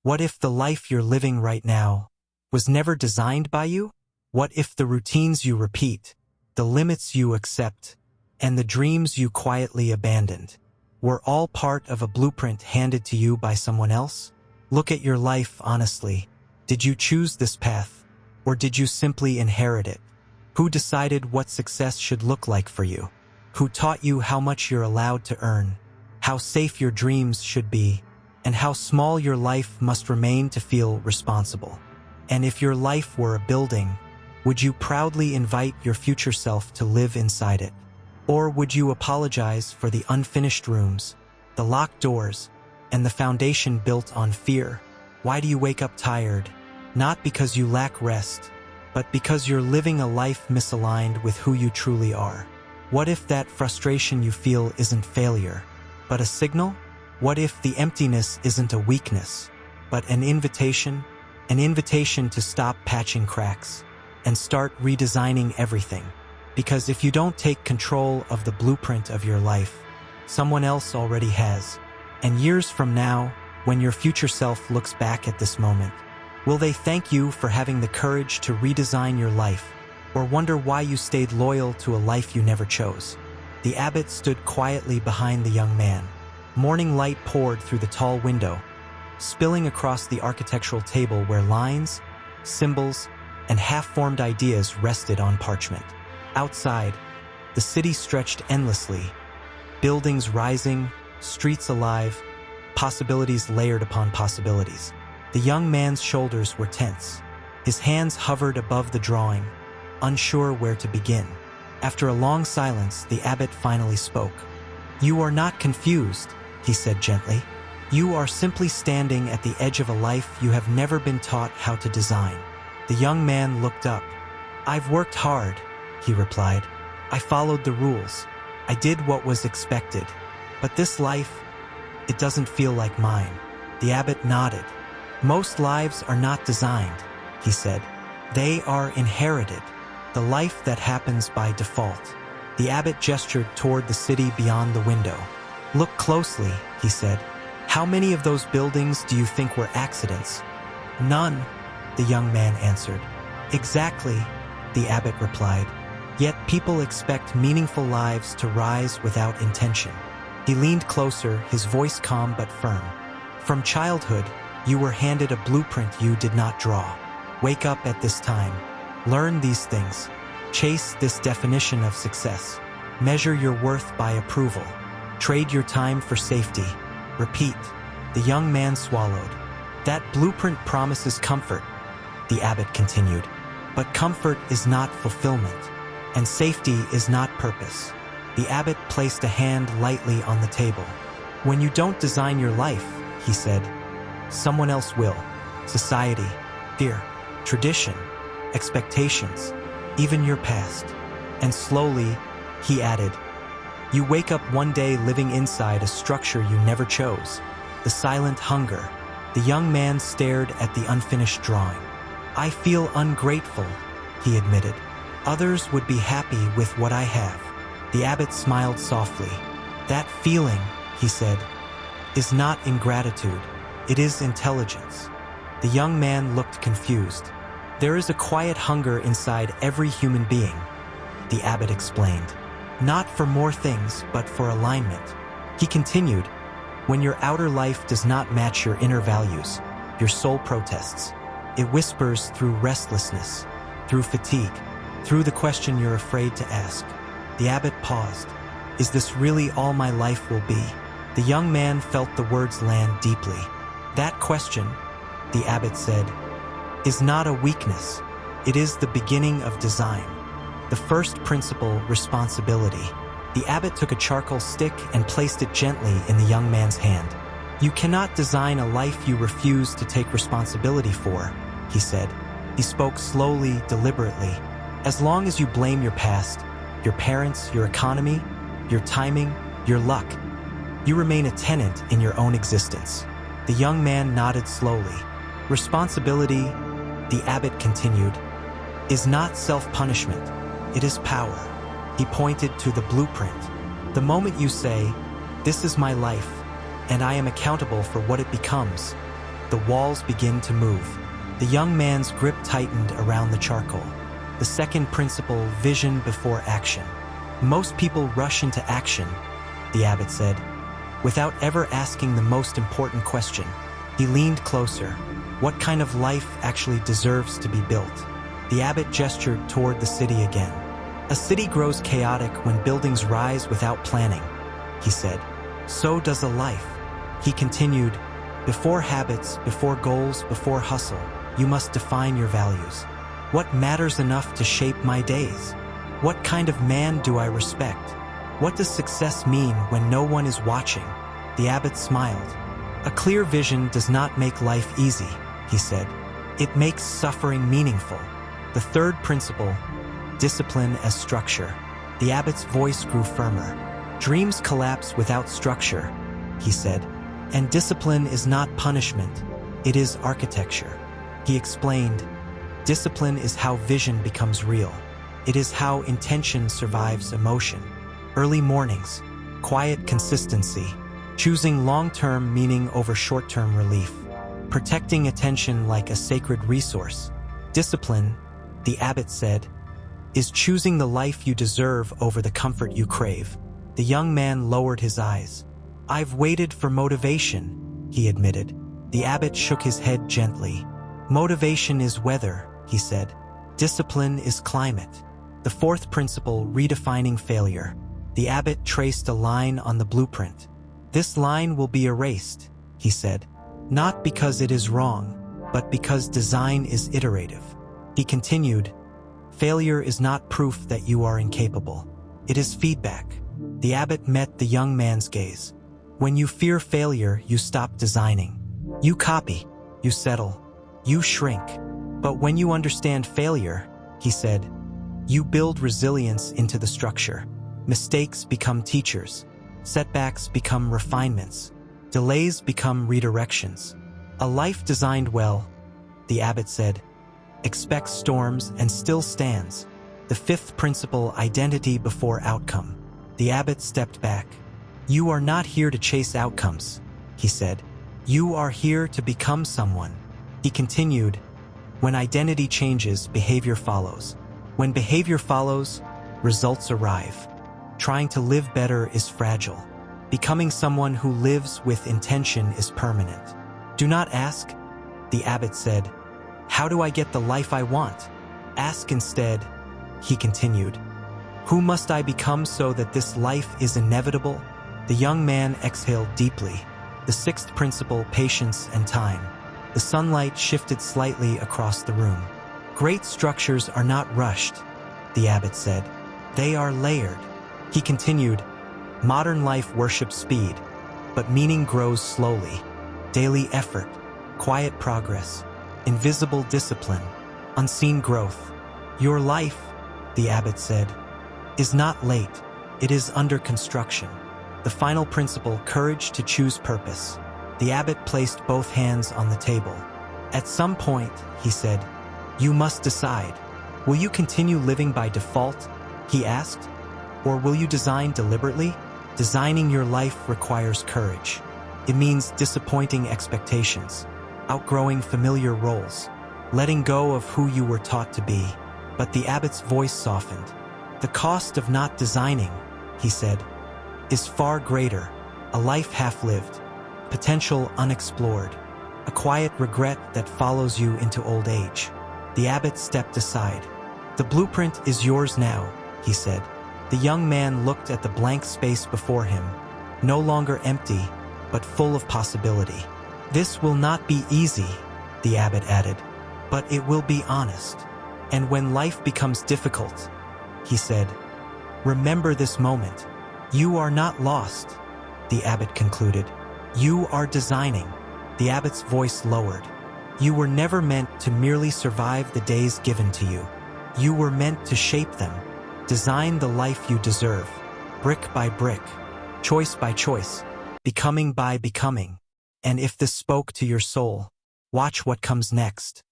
What if the life you're living right now was never designed by you? What if the routines you repeat, the limits you accept, and the dreams you quietly abandoned were all part of a blueprint handed to you by someone else? Look at your life honestly. Did you choose this path, or did you simply inherit it? Who decided what success should look like for you? Who taught you how much you're allowed to earn, how safe your dreams should be, and how small your life must remain to feel responsible? And if your life were a building, would you proudly invite your future self to live inside it? Or would you apologize for the unfinished rooms, the locked doors, and the foundation built on fear? Why do you wake up tired? Not because you lack rest, but because you're living a life misaligned with who you truly are. What if that frustration you feel isn't failure, but a signal? What if the emptiness isn't a weakness, but an invitation to stop patching cracks and start redesigning everything? Because if you don't take control of the blueprint of your life, someone else already has. And years from now, when your future self looks back at this moment, will they thank you for having the courage to redesign your life, or wonder why you stayed loyal to a life you never chose? The abbot stood quietly behind the young man. Morning light poured through the tall window, spilling across the architectural table where lines, symbols, and half-formed ideas rested on parchment. Outside, the city stretched endlessly, buildings rising, streets alive, possibilities layered upon possibilities. The young man's shoulders were tense. His hands hovered above the drawing, unsure where to begin. After a long silence, the abbot finally spoke. "You are not confused," he said gently. "You are simply standing at the edge of a life you have never been taught how to design." The young man looked up. "I've worked hard," he replied. "I followed the rules. I did what was expected. But this life, it doesn't feel like mine." The abbot nodded. "Most lives are not designed," he said. "They are inherited, the life that happens by default." The abbot gestured toward the city beyond the window. "Look closely," he said. "How many of those buildings do you think were accidents?" "None," the young man answered. "Exactly," the abbot replied. "Yet people expect meaningful lives to rise without intention." He leaned closer, his voice calm but firm. "From childhood, you were handed a blueprint you did not draw. Wake up at this time. Learn these things. Chase this definition of success. Measure your worth by approval. Trade your time for safety. Repeat." The young man swallowed. "That blueprint promises comfort," the abbot continued. "But comfort is not fulfillment, and safety is not purpose." The abbot placed a hand lightly on the table. "When you don't design your life," he said, "someone else will. Society, fear, tradition, expectations, even your past." And slowly, he added, "You wake up one day living inside a structure you never chose. The silent hunger." The young man stared at the unfinished drawing. "I feel ungrateful," he admitted. "Others would be happy with what I have." The abbot smiled softly. "That feeling," he said, "is not ingratitude. It is intelligence." The young man looked confused. "There is a quiet hunger inside every human being," the abbot explained. "Not for more things, but for alignment." He continued, "When your outer life does not match your inner values, your soul protests. It whispers through restlessness, through fatigue, through the question you're afraid to ask." The abbot paused. "Is this really all my life will be?" The young man felt the words land deeply. "That question," the abbot said, "is not a weakness. It is the beginning of design. The first principle, responsibility." The abbot took a charcoal stick and placed it gently in the young man's hand. "You cannot design a life you refuse to take responsibility for," he said. He spoke slowly, deliberately. "As long as you blame your past, your parents, your economy, your timing, your luck, you remain a tenant in your own existence." The young man nodded slowly. "Responsibility," the abbot continued, "is not self-punishment. It is power." He pointed to the blueprint. "The moment you say, 'This is my life, and I am accountable for what it becomes,' the walls begin to move. The young man's grip tightened around the charcoal. The second principle, vision before action. Most people rush into action, the abbot said, without ever asking the most important question. He leaned closer. What kind of life actually deserves to be built? The abbot gestured toward the city again. A city grows chaotic when buildings rise without planning, he said. So does a life. He continued, before habits, before goals, before hustle, you must define your values. What matters enough to shape my days? What kind of man do I respect? What does success mean when no one is watching? The abbot smiled. A clear vision does not make life easy, he said. It makes suffering meaningful. The third principle, discipline as structure. The abbot's voice grew firmer. Dreams collapse without structure, he said. And discipline is not punishment, it is architecture. He explained, discipline is how vision becomes real. It is how intention survives emotion. Early mornings, quiet consistency, choosing long-term meaning over short-term relief, protecting attention like a sacred resource. Discipline, the abbot said, is choosing the life you deserve over the comfort you crave. The young man lowered his eyes. I've waited for motivation, he admitted. The abbot shook his head gently. Motivation is weather, he said. Discipline is climate. The fourth principle, redefining failure. The abbot traced a line on the blueprint. This line will be erased, he said. Not because it is wrong, but because design is iterative. He continued, failure is not proof that you are incapable. It is feedback. The abbot met the young man's gaze. When you fear failure, you stop designing. You copy, you settle, you shrink. But when you understand failure, he said, you build resilience into the structure. Mistakes become teachers. Setbacks become refinements. Delays become redirections. A life designed well, the abbot said, expects storms and still stands. The fifth principle, identity before outcome. The abbot stepped back. You are not here to chase outcomes, he said. You are here to become someone. He continued, when identity changes, behavior follows. When behavior follows, results arrive. Trying to live better is fragile. Becoming someone who lives with intention is permanent. Do not ask, the abbot said, how do I get the life I want? Ask instead, he continued, who must I become so that this life is inevitable? The young man exhaled deeply. The sixth principle, patience and time. The sunlight shifted slightly across the room. Great structures are not rushed, the abbot said. They are layered. He continued, modern life worships speed, but meaning grows slowly. Daily effort, quiet progress, invisible discipline, unseen growth. Your life, the abbot said, is not late. It is under construction. The final principle, courage to choose purpose. The abbot placed both hands on the table. At some point, he said, you must decide. Will you continue living by default? He asked. Or will you design deliberately? Designing your life requires courage. It means disappointing expectations, outgrowing familiar roles, letting go of who you were taught to be. But the abbot's voice softened. The cost of not designing, he said, is far greater. A life half-lived, potential unexplored, a quiet regret that follows you into old age. The abbot stepped aside. The blueprint is yours now, he said. The young man looked at the blank space before him, no longer empty, but full of possibility. This will not be easy, the abbot added, but it will be honest. And when life becomes difficult, he said, remember this moment. You are not lost, the abbot concluded. You are designing. The abbot's voice lowered. You were never meant to merely survive the days given to you. You were meant to shape them. Design the life you deserve, brick by brick, choice by choice, becoming by becoming. And if this spoke to your soul, watch what comes next.